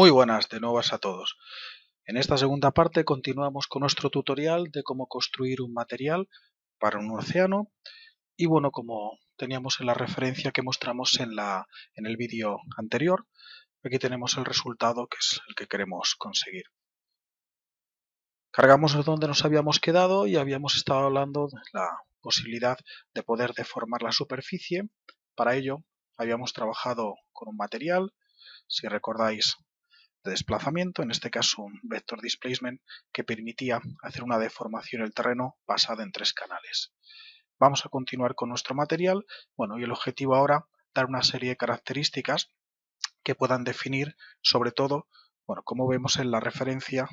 Muy buenas de nuevo a todos. En esta segunda parte continuamos con nuestro tutorial de cómo construir un material para un océano y bueno, como teníamos en la referencia que mostramos en el vídeo anterior, aquí tenemos el resultado que es el que queremos conseguir. Cargamos donde nos habíamos quedado y habíamos estado hablando de la posibilidad de poder deformar la superficie. Para ello habíamos trabajado con un material, si recordáis, de desplazamiento, en este caso un vector displacement, que permitía hacer una deformación del terreno basada en 3 canales. Vamos a continuar con nuestro material, y el objetivo ahora, dar una serie de características que puedan definir, sobre todo, como vemos en la referencia,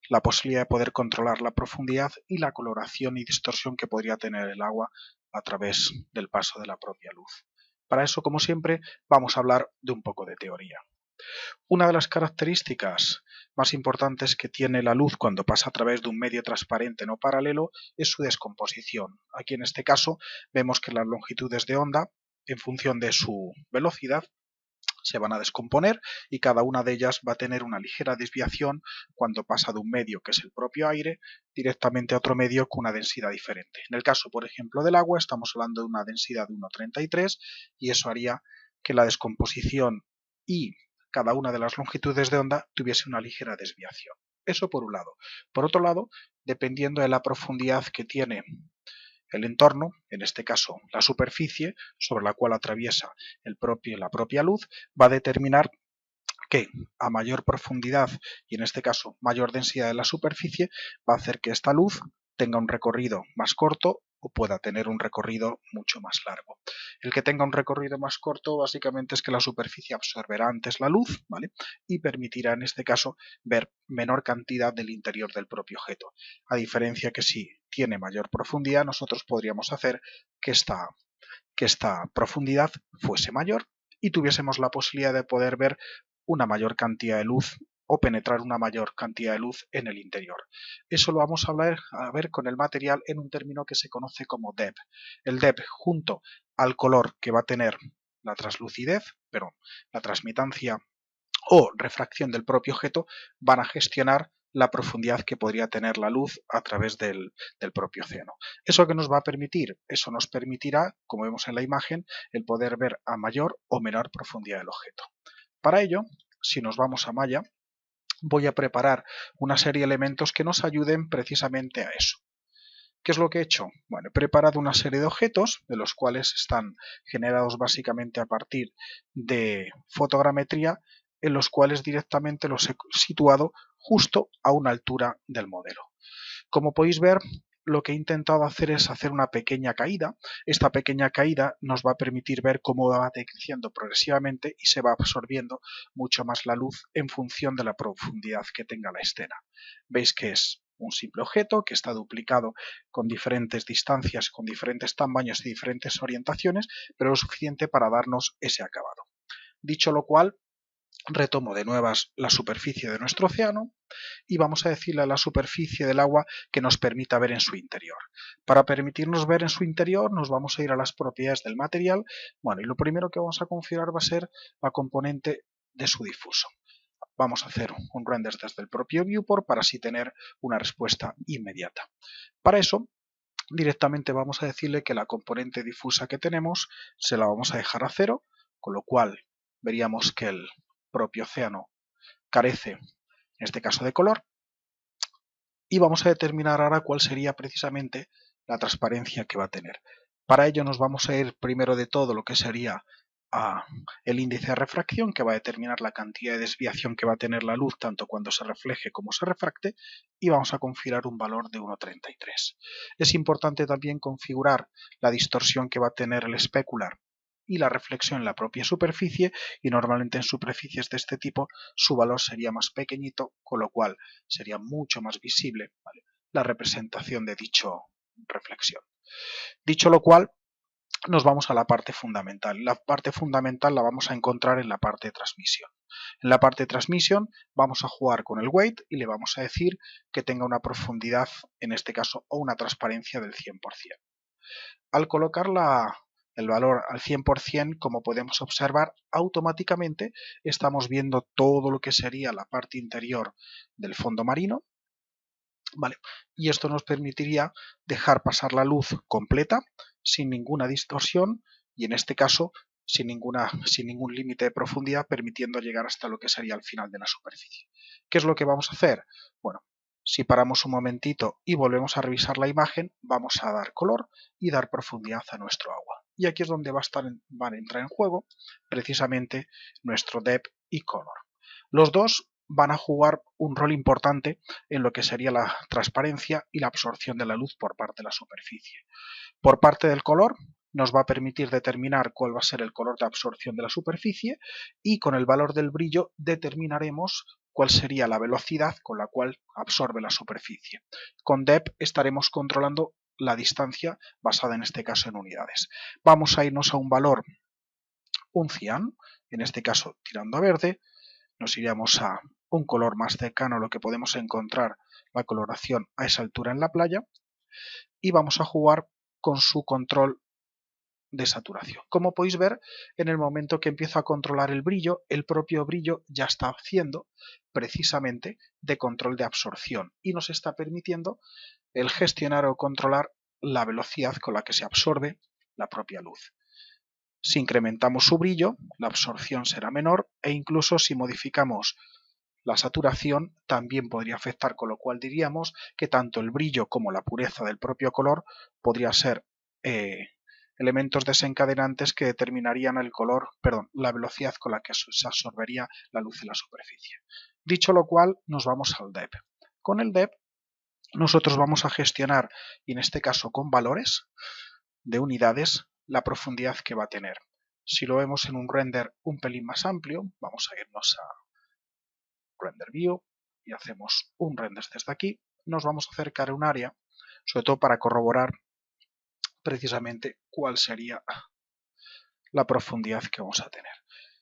la posibilidad de poder controlar la profundidad y la coloración y distorsión que podría tener el agua a través del paso de la propia luz. Para eso, como siempre, vamos a hablar de un poco de teoría. Una de las características más importantes que tiene la luz cuando pasa a través de un medio transparente no paralelo es su descomposición. Aquí en este caso vemos que las longitudes de onda, en función de su velocidad, se van a descomponer y cada una de ellas va a tener una ligera desviación cuando pasa de un medio, que es el propio aire, directamente a otro medio con una densidad diferente. En el caso, por ejemplo, del agua, estamos hablando de una densidad de 1,33 y eso haría que la descomposición y cada una de las longitudes de onda tuviese una ligera desviación. Eso por un lado. Por otro lado, dependiendo de la profundidad que tiene el entorno, en este caso la superficie sobre la cual atraviesa la propia luz, va a determinar que a mayor profundidad y en este caso mayor densidad de la superficie va a hacer que esta luz tenga un recorrido más corto o pueda tener un recorrido mucho más largo. El que tenga un recorrido más corto básicamente es que la superficie absorberá antes la luz, ¿vale? Y permitirá en este caso ver menor cantidad del interior del propio objeto. A diferencia que si tiene mayor profundidad, nosotros podríamos hacer que esta profundidad fuese mayor y tuviésemos la posibilidad de poder ver una mayor cantidad de luz o penetrar una mayor cantidad de luz en el interior. Eso lo vamos a ver con el material en un término que se conoce como depth. El depth junto al color que va a tener la translucidez, la transmitancia o refracción del propio objeto van a gestionar la profundidad que podría tener la luz a través del propio océano. ¿Eso qué nos va a permitir? Eso nos permitirá, como vemos en la imagen, el poder ver a mayor o menor profundidad del objeto. Para ello, si nos vamos a Maya, voy a preparar una serie de elementos que nos ayuden precisamente a eso. ¿Qué es lo que he hecho? Bueno, he preparado una serie de objetos, de los cuales están generados básicamente a partir de fotogrametría, en los cuales directamente los he situado justo a una altura del modelo. Como podéis ver, lo que he intentado hacer es hacer una pequeña caída. Esta pequeña caída nos va a permitir ver cómo va decreciendo progresivamente y se va absorbiendo mucho más la luz en función de la profundidad que tenga la escena. Veis que es un simple objeto que está duplicado con diferentes distancias, con diferentes tamaños y diferentes orientaciones, pero lo suficiente para darnos ese acabado. Dicho lo cual, retomo de nuevo la superficie de nuestro océano y vamos a decirle a la superficie del agua que nos permita ver en su interior. Para permitirnos ver en su interior nos vamos a ir a las propiedades del material. Y lo primero que vamos a configurar va a ser la componente de su difuso. Vamos a hacer un render desde el propio viewport para así tener una respuesta inmediata. Para eso, directamente vamos a decirle que la componente difusa que tenemos se la vamos a dejar a 0, con lo cual veríamos que el propio océano carece, en este caso, de color. Y vamos a determinar ahora cuál sería precisamente la transparencia que va a tener. Para ello nos vamos a ir primero de todo lo que sería el índice de refracción, que va a determinar la cantidad de desviación que va a tener la luz tanto cuando se refleje como se refracte, y vamos a configurar un valor de 1,33. Es importante también configurar la distorsión que va a tener el especular y la reflexión en la propia superficie, y normalmente en superficies de este tipo su valor sería más pequeñito, con lo cual sería mucho más visible, ¿vale?, la representación de dicho reflexión. Dicho lo cual, nos vamos a la parte fundamental. La parte fundamental la vamos a encontrar en la parte de transmisión. En la parte de transmisión vamos a jugar con el weight y le vamos a decir que tenga una profundidad, en este caso, o una transparencia del 100%. Al colocar la el valor al 100%, como podemos observar, automáticamente estamos viendo todo lo que sería la parte interior del fondo marino, ¿vale? Y esto nos permitiría dejar pasar la luz completa, sin ninguna distorsión y en este caso sin ningún límite de profundidad, permitiendo llegar hasta lo que sería el final de la superficie. ¿Qué es lo que vamos a hacer? Bueno, si paramos un momentito y volvemos a revisar la imagen, vamos a dar color y dar profundidad a nuestro agua. Y aquí es donde van a entrar en juego precisamente nuestro depth y color. Los dos van a jugar un rol importante en lo que sería la transparencia y la absorción de la luz por parte de la superficie. Por parte del color, nos va a permitir determinar cuál va a ser el color de absorción de la superficie y con el valor del brillo determinaremos cuál sería la velocidad con la cual absorbe la superficie. Con depth estaremos controlando la distancia basada en este caso en unidades. Vamos a irnos a un valor, un cian, en este caso tirando a verde, nos iríamos a un color más cercano a lo que podemos encontrar la coloración a esa altura en la playa y vamos a jugar con su control de saturación. Como podéis ver, en el momento que empiezo a controlar el brillo, el propio brillo ya está haciendo precisamente de control de absorción y nos está permitiendo el gestionar o controlar la velocidad con la que se absorbe la propia luz. Si incrementamos su brillo, la absorción será menor e incluso si modificamos la saturación también podría afectar, con lo cual diríamos que tanto el brillo como la pureza del propio color podría ser elementos desencadenantes que determinarían la velocidad con la que se absorbería la luz en la superficie. Dicho lo cual, nos vamos al depth. Con el depth nosotros vamos a gestionar, y en este caso con valores de unidades, la profundidad que va a tener. Si lo vemos en un render un pelín más amplio, vamos a irnos a Render View y hacemos un render desde aquí, nos vamos a acercar a un área, sobre todo para corroborar precisamente cuál sería la profundidad que vamos a tener.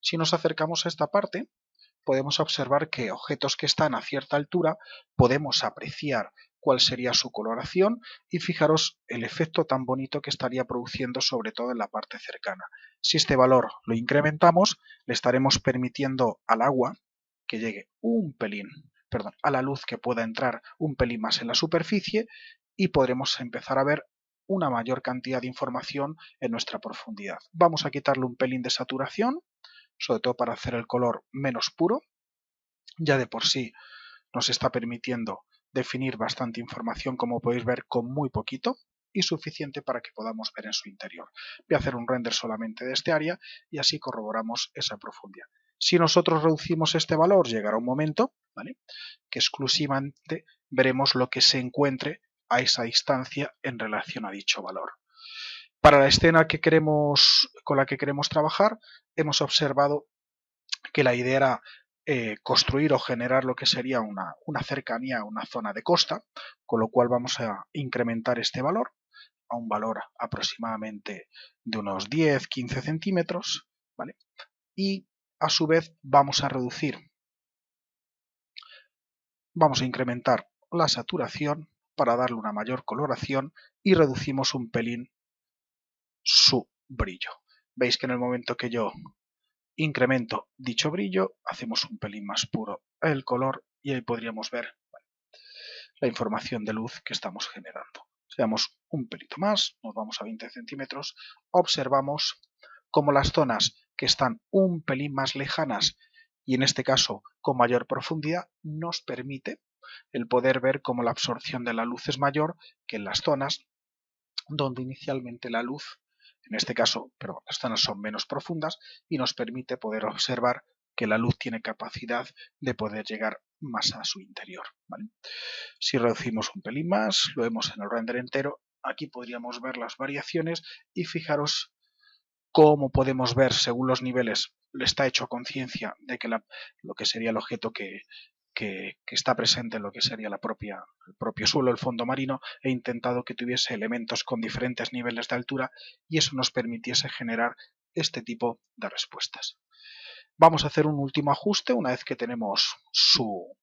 Si nos acercamos a esta parte, podemos observar que objetos que están a cierta altura podemos apreciar cuál sería su coloración y fijaros el efecto tan bonito que estaría produciendo sobre todo en la parte cercana. Si este valor lo incrementamos, le estaremos permitiendo al agua que llegue a la luz que pueda entrar un pelín más en la superficie y podremos empezar a ver una mayor cantidad de información en nuestra profundidad. Vamos a quitarle un pelín de saturación, sobre todo para hacer el color menos puro. Ya de por sí nos está permitiendo definir bastante información, como podéis ver, con muy poquito y suficiente para que podamos ver en su interior. Voy a hacer un render solamente de este área y así corroboramos esa profundidad. Si nosotros reducimos este valor, llegará un momento, ¿vale?, que exclusivamente veremos lo que se encuentre a esa distancia en relación a dicho valor. Para la escena con la que queremos trabajar, hemos observado que la idea era construir o generar lo que sería una cercanía a una zona de costa, con lo cual vamos a incrementar este valor a un valor aproximadamente de unos 10-15 centímetros, ¿vale? Y a su vez vamos a incrementar la saturación para darle una mayor coloración y reducimos un pelín su brillo. Veis que en el momento que yo incremento dicho brillo, hacemos un pelín más puro el color y ahí podríamos ver la información de luz que estamos generando. Si damos un pelito más, nos vamos a 20 centímetros, observamos cómo las zonas que están un pelín más lejanas y en este caso con mayor profundidad nos permite el poder ver cómo la absorción de la luz es mayor que en las zonas donde inicialmente la luz, en este caso, pero las zonas son menos profundas y nos permite poder observar que la luz tiene capacidad de poder llegar más a su interior, ¿vale? Si reducimos un pelín más, lo vemos en el render entero, aquí podríamos ver las variaciones y fijaros cómo podemos ver según los niveles, le está hecho a conciencia de que lo que sería el objeto que está presente en lo que sería el propio suelo, el fondo marino, he intentado que tuviese elementos con diferentes niveles de altura y eso nos permitiese generar este tipo de respuestas. Vamos a hacer un último ajuste una vez que tenemos su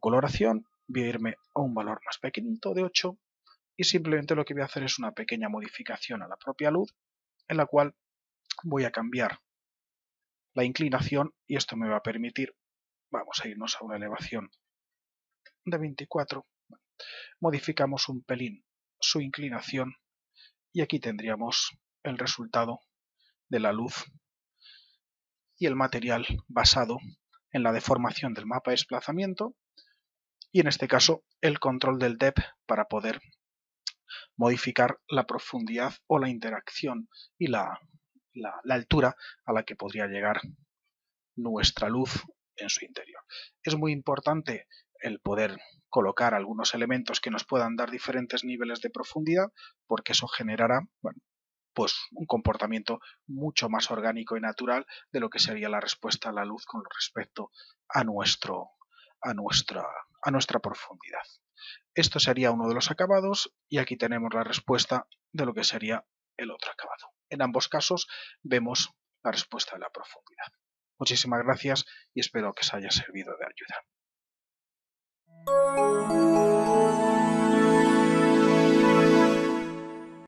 coloración. Voy a irme a un valor más pequeñito de 8 y simplemente lo que voy a hacer es una pequeña modificación a la propia luz en la cual voy a cambiar la inclinación y esto me va a permitir, vamos a irnos a una elevación de 24, modificamos un pelín su inclinación y aquí tendríamos el resultado de la luz y el material basado en la deformación del mapa de desplazamiento y en este caso el control del depth para poder modificar la profundidad o la interacción y la altura a la que podría llegar nuestra luz en su interior. Es muy importante el poder colocar algunos elementos que nos puedan dar diferentes niveles de profundidad porque eso generará, bueno, pues un comportamiento mucho más orgánico y natural de lo que sería la respuesta a la luz con respecto a nuestra profundidad. Esto sería uno de los acabados y aquí tenemos la respuesta de lo que sería el otro acabado. En ambos casos vemos la respuesta de la profundidad. Muchísimas gracias y espero que os haya servido de ayuda.